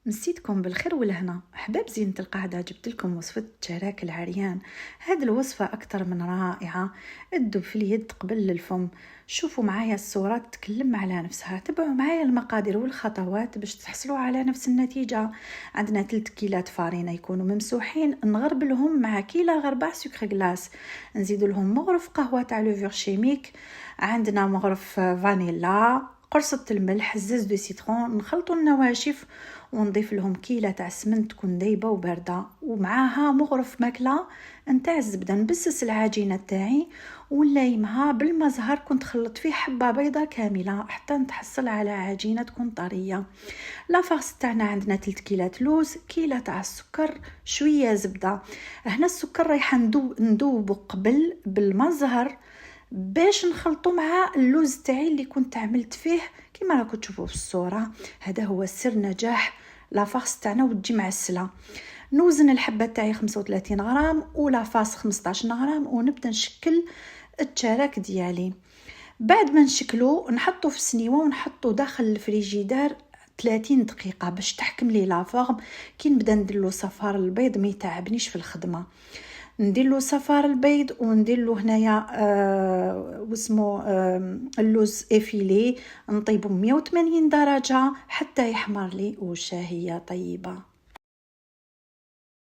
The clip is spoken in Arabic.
مسيتكم بالخير والهنا احباب زينة القاعدة. جبت لكم وصفة شراك العريان. هذه الوصفة اكثر من رائعة، تدوب في اليد قبل الفم. شوفوا معايا الصورة تتكلم على نفسها، تبعوا معايا المقادير والخطوات باش تحصلوا على نفس النتيجة. عندنا 3 كيلات فارينة يكونوا ممسوحين، نغربلهم مع كيلة غرباع سكر غلاس، نزيد لهم مغرف قهوة تاع لوفور شيميك، عندنا مغرف فانيلا، قرصة الملح، زاز دو سيترون. نخلطوا النواشف ونضيف لهم كيلة تاع سمن تكون دايبه وبارده، ومعاها مغرف ماكله نتاع الزبده. نبسس العجينه تاعي ونلايمها بالماء زهر، كنت خلط فيه حبه بيضه كامله حتى نتحصل على عجينه تكون طريه. لافارس تاعنا عندنا 3 كيلات لوز، كيلة تاع السكر، شويه زبده. هنا السكر رايحه ندوب قبل بالماء زهر باش نخلطو مع اللوز تاعي اللي كنت عملت فيه كما راكم تشوفوا في الصوره. هذا هو سر نجاح لافارس تاعنا وتجي معسله. نوزن الحبه تاعي 35 غرام ولافاس 15 غرام، ونبدا نشكل الشراك ديالي. بعد ما نشكلو نحطو في سنيوه ونحطو داخل الفريجيدار 30 دقيقه باش تحكم لي لا فورم. كي نبدا ندير له صفار البيض ما يتعبنيش في الخدمه، ندير له صفار البيض وندير له هنايا واسمو اللوز افيلي، نطيبه 180 درجه حتى يحمر لي وشاهيه طيبه.